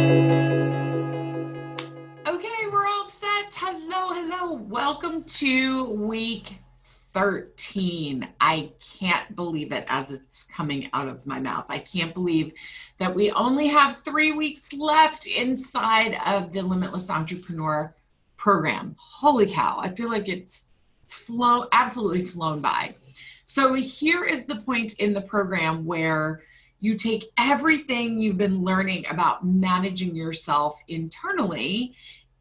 Okay, we're all set. Hello, hello. Welcome to week 13. I can't believe it as it's coming out of my mouth. I can't believe that we only have 3 weeks left inside of the Limitless Entrepreneur program. Holy cow. I feel like it's absolutely flown by. So here is the point in the program where you take everything you've been learning about managing yourself internally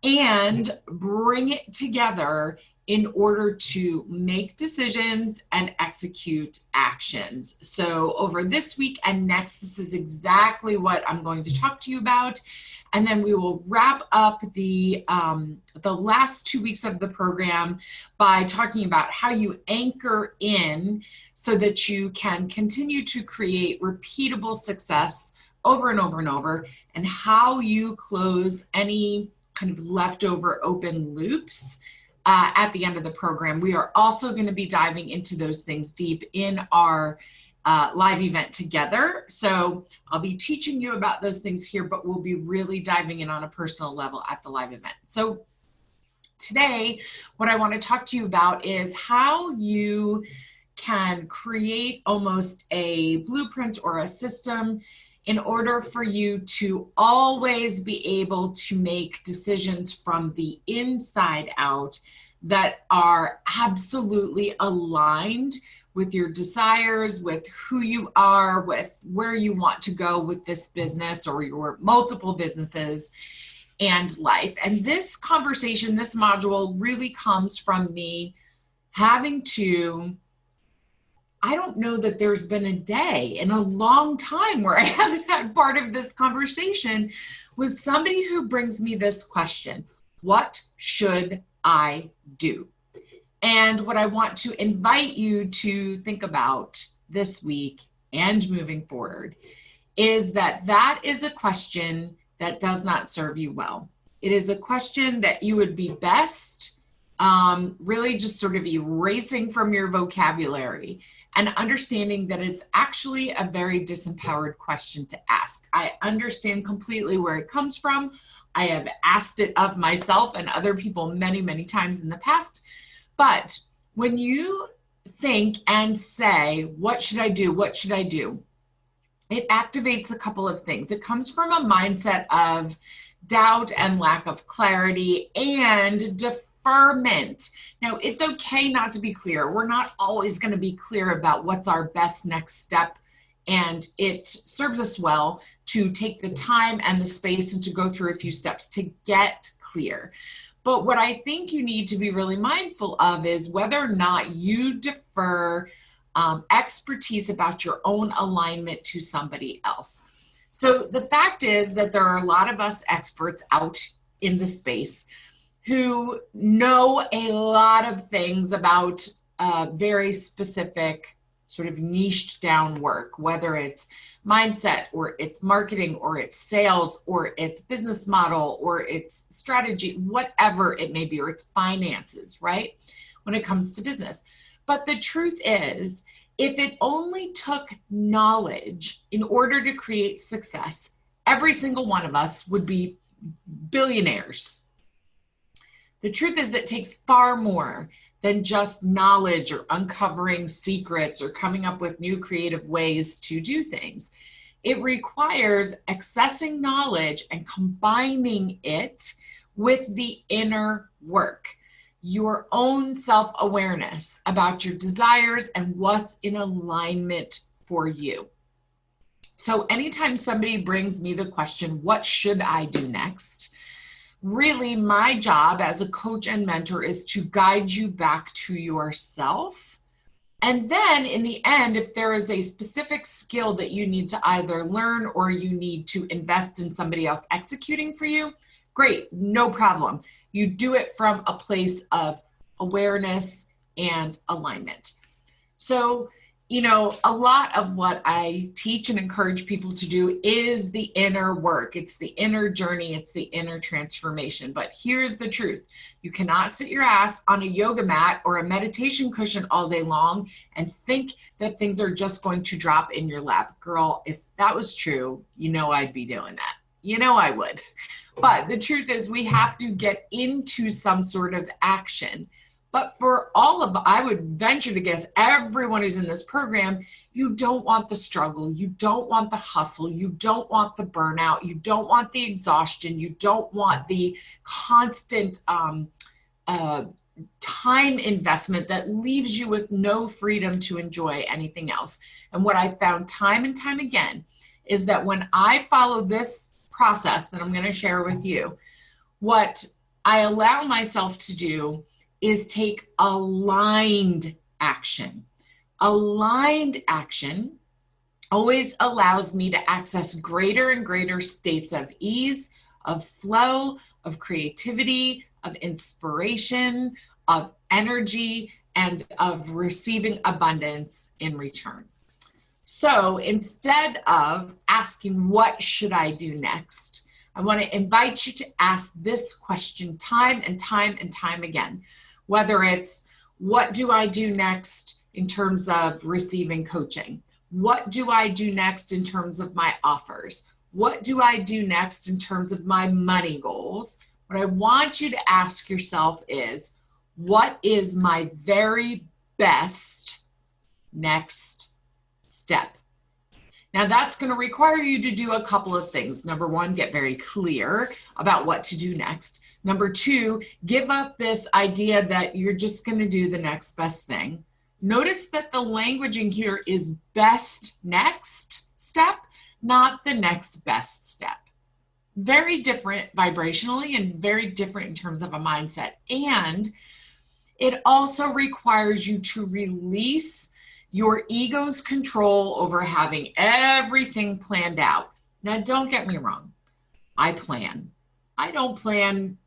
and bring it together in order to make decisions and execute actions. So over this week and next, this is exactly what I'm going to talk to you about. And then we will wrap up the last 2 weeks of the program by talking about how you anchor in so that you can continue to create repeatable success over and over and over, and how you close any kind of leftover open loops at the end of the program. We are also going to be diving into those things deep in our live event together. So I'll be teaching you about those things here, but we'll be really diving in on a personal level at the live event. So today, what I want to talk to you about is how you can create almost a blueprint or a system in order for you to always be able to make decisions from the inside out that are absolutely aligned with your desires, with who you are, with where you want to go with this business or your multiple businesses and life. And this conversation, this module really comes from me having to, I don't know that there's been a day in a long time where I haven't had part of this conversation with somebody who brings me this question: what should I do? And what I want to invite you to think about this week and moving forward is that is a question that does not serve you well. It is a question that you would be best really just sort of erasing from your vocabulary and understanding that it's actually a very disempowered question to ask. I understand completely where it comes from. I have asked it of myself and other people many, many times in the past. But when you think and say, what should I do? What should I do? It activates a couple of things. It comes from a mindset of doubt and lack of clarity and deferment. Now, it's okay not to be clear. We're not always going to be clear about what's our best next step. And it serves us well to take the time and the space and to go through a few steps to get clear. But what I think you need to be really mindful of is whether or not you defer expertise about your own alignment to somebody else. So the fact is that there are a lot of us experts out in the space who know a lot of things about very specific sort of niched down work, whether it's mindset or it's marketing or it's sales or it's business model or it's strategy, whatever it may be, or it's finances, right? When it comes to business. But the truth is, if it only took knowledge in order to create success, every single one of us would be billionaires. The truth is, it takes far more than just knowledge or uncovering secrets or coming up with new creative ways to do things. It requires accessing knowledge and combining it with the inner work, your own self-awareness about your desires and what's in alignment for you. So anytime somebody brings me the question, what should I do next? Really, my job as a coach and mentor is to guide you back to yourself. And then in the end, if there is a specific skill that you need to either learn or you need to invest in somebody else executing for you, great, no problem. You do it from a place of awareness and alignment. So, you know, a lot of what I teach and encourage people to do is the inner work. It's the inner journey. It's the inner transformation. But here's the truth. You cannot sit your ass on a yoga mat or a meditation cushion all day long and think that things are just going to drop in your lap. Girl, if that was true, you know I'd be doing that. You know I would. But the truth is we have to get into some sort of action. But for all of, I would venture to guess, everyone who's in this program, you don't want the struggle, you don't want the hustle, you don't want the burnout, you don't want the exhaustion, you don't want the constant time investment that leaves you with no freedom to enjoy anything else. And what I found time and time again is that when I follow this process that I'm going to share with you, what I allow myself to do is take aligned action. Aligned action always allows me to access greater and greater states of ease, of flow, of creativity, of inspiration, of energy, and of receiving abundance in return. So instead of asking, what should I do next? I want to invite you to ask this question time and time and time again. Whether it's, what do I do next in terms of receiving coaching? What do I do next in terms of my offers? What do I do next in terms of my money goals? What I want you to ask yourself is, what is my very best next step? Now that's going to require you to do a couple of things. Number one, get very clear about what to do next. Number two, give up this idea that you're just going to do the next best thing. Notice that the languaging here is best next step, not the next best step. Very different vibrationally and very different in terms of a mindset. And it also requires you to release your ego's control over having everything planned out. Now, don't get me wrong. I plan. I don't plan,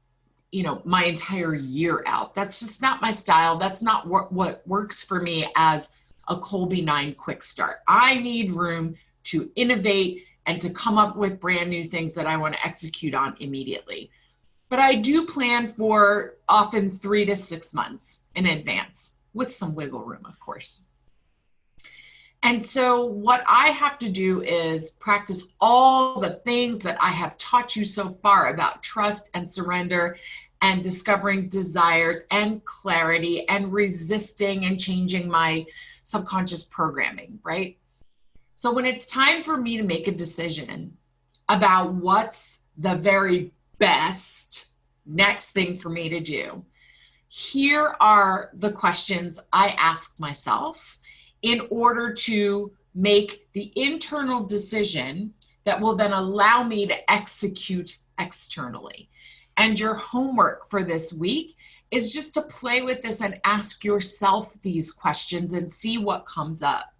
my entire year out. That's just not my style. That's not what works for me as a Colby 9 quick start. I need room to innovate and to come up with brand new things that I want to execute on immediately. But I do plan for often 3 to 6 months in advance, with some wiggle room, of course. And so what I have to do is practice all the things that I have taught you so far about trust and surrender and discovering desires and clarity and resisting and changing my subconscious programming, right? So when it's time for me to make a decision about what's the very best next thing for me to do, here are the questions I ask myself in order to make the internal decision that will then allow me to execute externally. And your homework for this week is just to play with this and ask yourself these questions and see what comes up.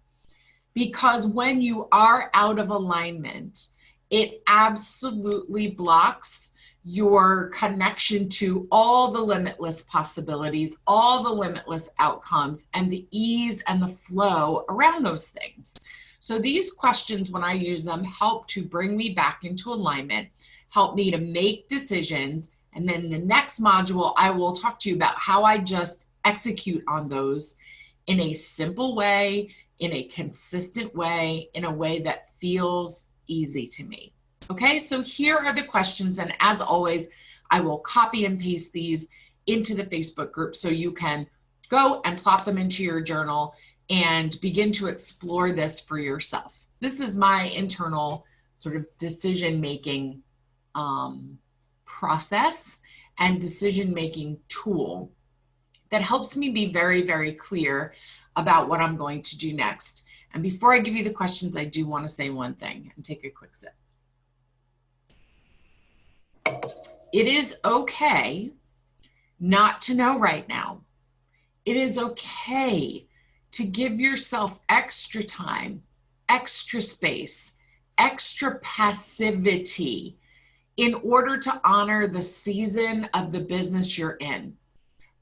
Because when you are out of alignment, it absolutely blocks your connection to all the limitless possibilities, all the limitless outcomes, and the ease and the flow around those things. So these questions, when I use them, help to bring me back into alignment, help me to make decisions. And then in the next module, I will talk to you about how I just execute on those in a simple way, in a consistent way, in a way that feels easy to me. Okay, so here are the questions, and as always, I will copy and paste these into the Facebook group so you can go and plop them into your journal and begin to explore this for yourself. This is my internal sort of decision-making process and decision-making tool that helps me be very, very clear about what I'm going to do next. And before I give you the questions, I do want to say one thing and take a quick sip. It is okay not to know right now. It is okay to give yourself extra time, extra space, extra passivity in order to honor the season of the business you're in.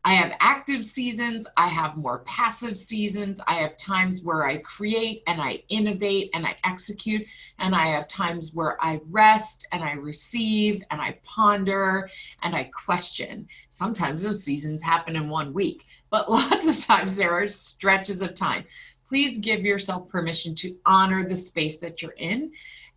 I have active seasons, I have more passive seasons, I have times where I create and I innovate and I execute, and I have times where I rest and I receive and I ponder and I question. Sometimes those seasons happen in 1 week, but lots of times there are stretches of time. Please give yourself permission to honor the space that you're in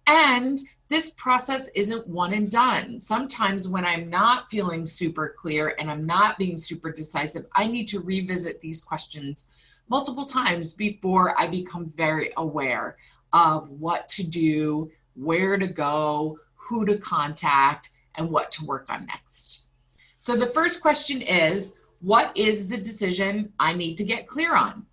And this process isn't one and done. Sometimes when I'm not feeling super clear and I'm not being super decisive, I need to revisit these questions multiple times before I become very aware of what to do, where to go, who to contact, and what to work on next. So the first question is, what is the decision I need to get clear on?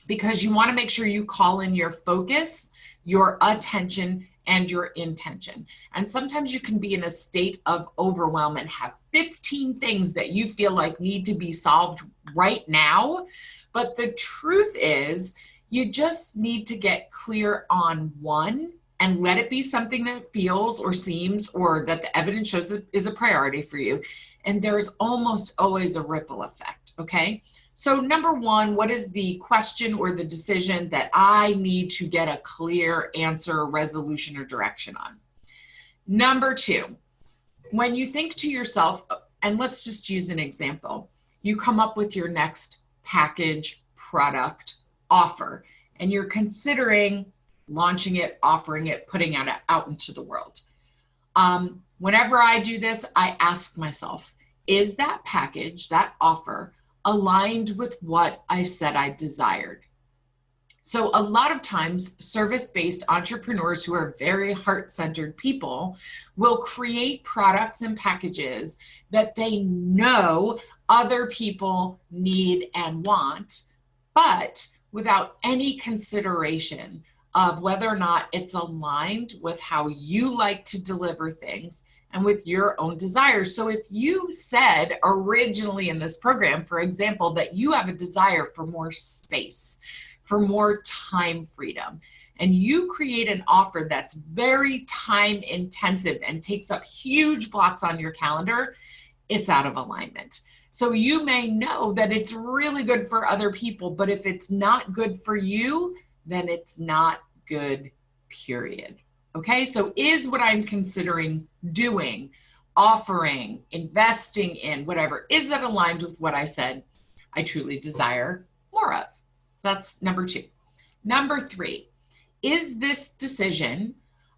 Because you want to make sure you call in your focus, your attention, and your intention. And sometimes you can be in a state of overwhelm and have 15 things that you feel like need to be solved right now. But the truth is, you just need to get clear on one and let it be something that feels or seems or that the evidence shows is a priority for you. And there's almost always a ripple effect, okay? So number one, what is the question or the decision that I need to get a clear answer, resolution, or direction on? Number two, when you think to yourself, and let's just use an example, you come up with your next package, product, offer, and you're considering launching it, offering it, putting it out into the world. Whenever I do this, I ask myself, is that package, that offer, aligned with what I said I desired? So a lot of times, service-based entrepreneurs who are very heart-centered people will create products and packages that they know other people need and want, but without any consideration of whether or not it's aligned with how you like to deliver things and with your own desires. So if you said originally in this program, for example, that you have a desire for more space, for more time freedom, and you create an offer that's very time intensive and takes up huge blocks on your calendar, it's out of alignment. So you may know that it's really good for other people, but if it's not good for you, then it's not good, period. Okay, so is what I'm considering doing, offering, investing in, whatever, is that aligned with what I said I truly desire more of? So that's number two. Number three, is this decision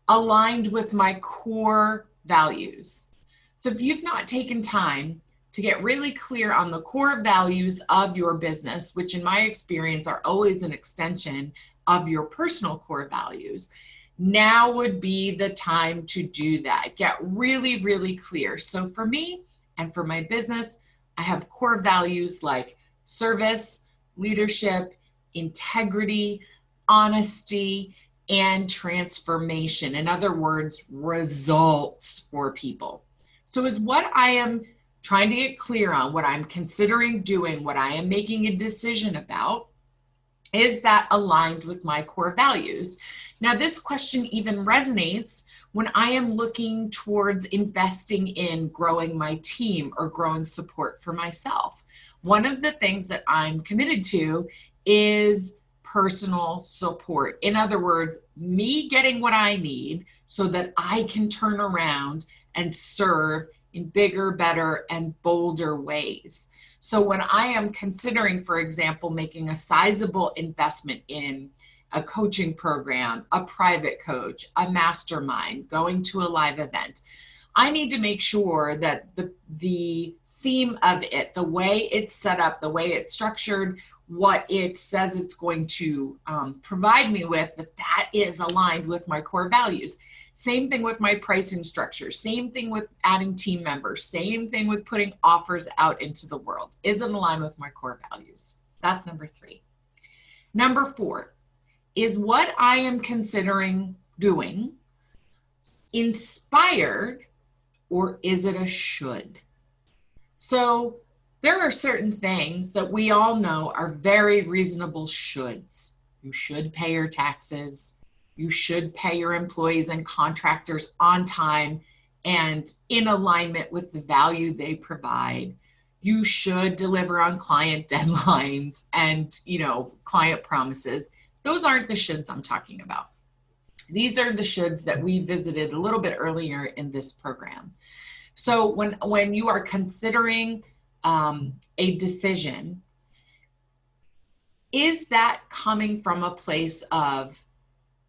aligned with my core values? So if you've not taken time to get really clear on the core values of your business, which in my experience are always an extension of your personal core values, now would be the time to do that. Get really, really clear. So for me and for my business, I have core values like service, leadership, integrity, honesty, and transformation. In other words, results for people. So is what I am trying to get clear on, what I'm considering doing, what I am making a decision about, is that aligned with my core values? Now, this question even resonates when I am looking towards investing in growing my team or growing support for myself. One of the things that I'm committed to is personal support. In other words, me getting what I need so that I can turn around and serve in bigger, better, and bolder ways. So when I am considering, for example, making a sizable investment in a coaching program, a private coach, a mastermind, going to a live event, I need to make sure that the theme of it, the way it's set up, the way it's structured, what it says it's going to provide me with, that is aligned with my core values. Same thing with my pricing structure. Same thing with adding team members. Same thing with putting offers out into the world. Is it aligned with my core values? That's number three. Number four, is what I am considering doing inspired or is it a should? So there are certain things that we all know are very reasonable shoulds. You should pay your taxes. You should pay your employees and contractors on time and in alignment with the value they provide. You should deliver on client deadlines and, client promises. Those aren't the shoulds I'm talking about. These are the shoulds that we visited a little bit earlier in this program. So when you are considering a decision, is that coming from a place of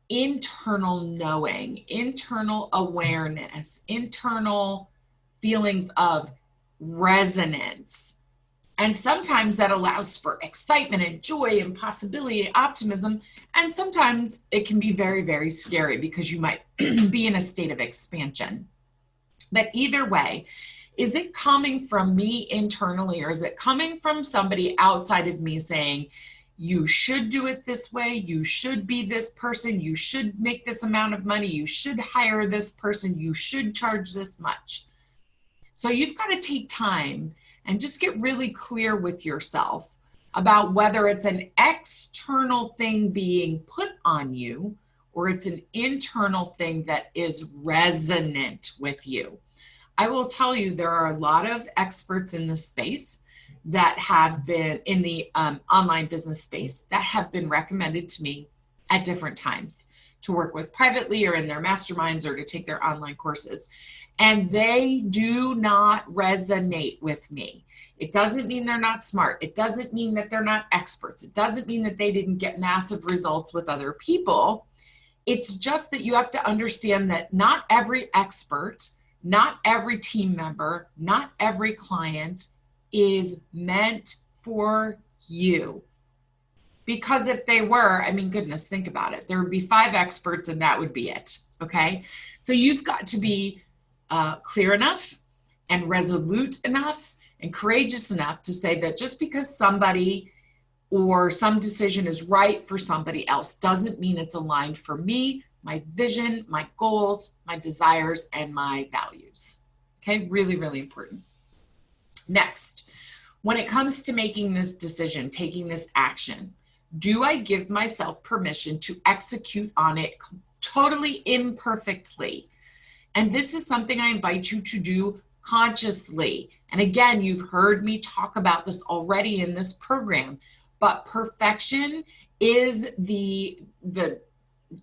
internal knowing, internal awareness, internal feelings of resonance. And sometimes that allows for excitement and joy and possibility and optimism. And sometimes it can be very, very scary because you might be in a state of expansion. But either way, is it coming from me internally, or is it coming from somebody outside of me saying, you should do it this way, you should be this person, you should make this amount of money, you should hire this person, you should charge this much? So you've got to take time and just get really clear with yourself about whether it's an external thing being put on you or it's an internal thing that is resonant with you. I will tell you, there are a lot of experts in this space that have been in the online business space that have been recommended to me at different times to work with privately or in their masterminds or to take their online courses. And they do not resonate with me. It doesn't mean they're not smart. It doesn't mean that they're not experts. It doesn't mean that they didn't get massive results with other people. It's just that you have to understand that not every expert, not every team member, not every client is meant for you. Because if they were, I mean, goodness, think about it. There would be 5 experts and that would be it, okay? So you've got to be clear enough and resolute enough and courageous enough to say that just because somebody or some decision is right for somebody else doesn't mean it's aligned for me, my vision, my goals, my desires, and my values. Okay, really, really important. Next, when it comes to making this decision, taking this action, do I give myself permission to execute on it totally imperfectly? And this is something I invite you to do consciously. And again, you've heard me talk about this already in this program, but perfection is the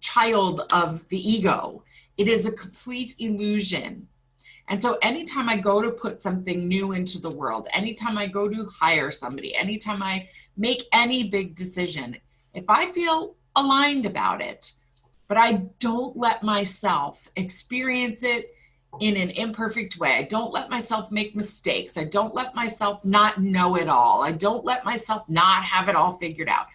child of the ego. It is a complete illusion. And so anytime I go to put something new into the world, anytime I go to hire somebody, anytime I make any big decision, if I feel aligned about it, but I don't let myself experience it in an imperfect way, I don't let myself make mistakes, I don't let myself not know it all, I don't let myself not have it all figured out,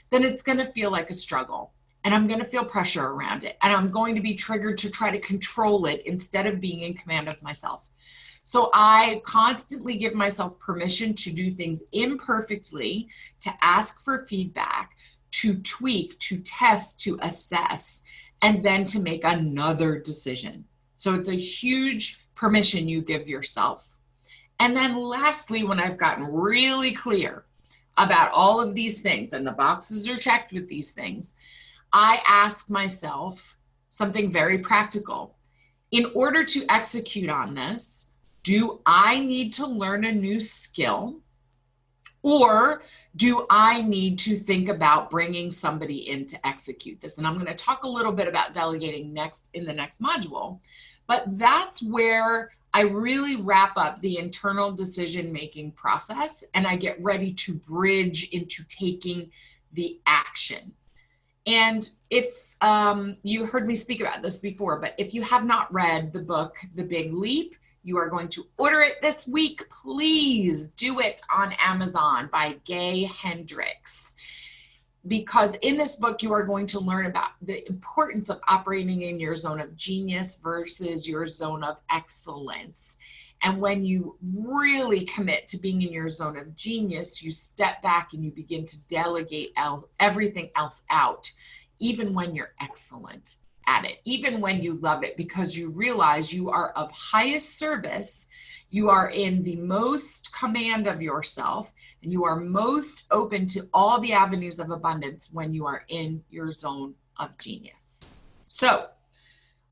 then it's going to feel like a struggle. And I'm going to feel pressure around it. And I'm going to be triggered to try to control it instead of being in command of myself. So I constantly give myself permission to do things imperfectly, to ask for feedback, to tweak, to test, to assess, and then to make another decision. So it's a huge permission you give yourself. And then lastly, when I've gotten really clear about all of these things and the boxes are checked with these things, I ask myself something very practical. In order to execute on this, do I need to learn a new skill, or do I need to think about bringing somebody in to execute this? And I'm going to talk a little bit about delegating next in the next module, but that's where I really wrap up the internal decision-making process and I get ready to bridge into taking the action. And if you heard me speak about this before, but if you have not read the book, The Big Leap, you are going to order it this week. Please do it on Amazon by Gay Hendricks. Because in this book, you are going to learn about the importance of operating in your zone of genius versus your zone of excellence. And when you really commit to being in your zone of genius, you step back and you begin to delegate everything else out, even when you're excellent at it, even when you love it, because you realize you are of highest service, you are in the most command of yourself, and you are most open to all the avenues of abundance when you are in your zone of genius. So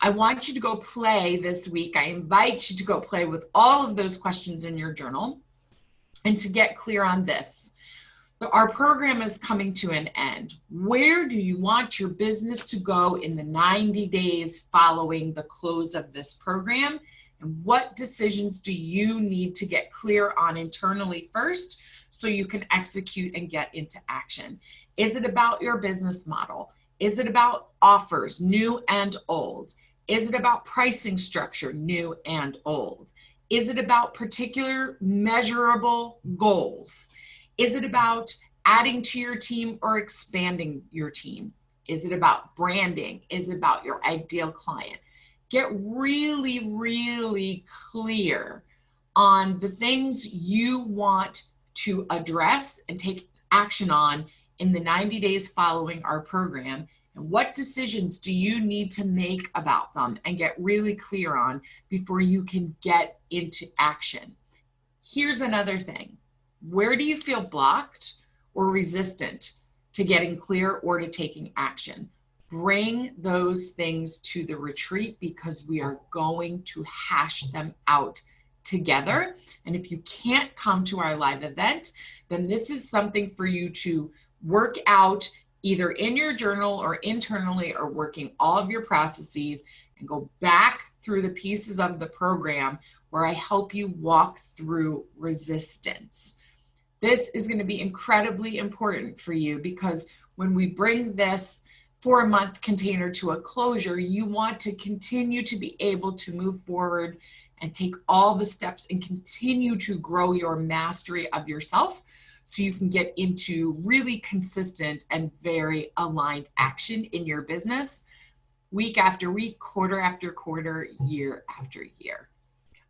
I want you to go play this week. I invite you to go play with all of those questions in your journal and to get clear on this. Our program is coming to an end. Where do you want your business to go in the 90 days following the close of this program? And what decisions do you need to get clear on internally first so you can execute and get into action? Is it about your business model? Is it about offers, new and old? Is it about pricing structure, new and old? Is it about particular measurable goals? Is it about adding to your team or expanding your team? Is it about branding? Is it about your ideal client? Get really, really clear on the things you want to address and take action on in the 90 days following our program, and what decisions do you need to make about them and get really clear on before you can get into action. Here's another thing. Where do you feel blocked or resistant to getting clear or to taking action? Bring those things to the retreat because we are going to hash them out together. And if you can't come to our live event, then this is something for you to work out either in your journal or internally, or working all of your processes and go back through the pieces of the program where I help you walk through resistance. This is going to be incredibly important for you because when we bring this 4-month container to a closure, you want to continue to be able to move forward and take all the steps and continue to grow your mastery of yourself so you can get into really consistent and very aligned action in your business week after week, quarter after quarter, year after year.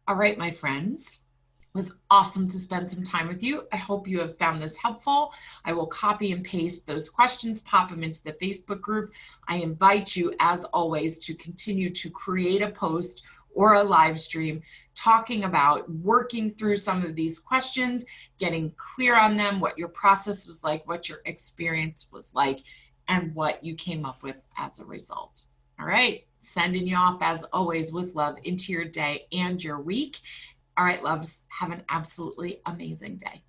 All right, my friends, it was awesome to spend some time with you. I hope you have found this helpful. I will copy and paste those questions, pop them into the Facebook group. I invite you, as always, to continue to create a post or a live stream talking about working through some of these questions, getting clear on them, what your process was like, what your experience was like, and what you came up with as a result. All right, sending you off as always with love into your day and your week. All right, loves, have an absolutely amazing day.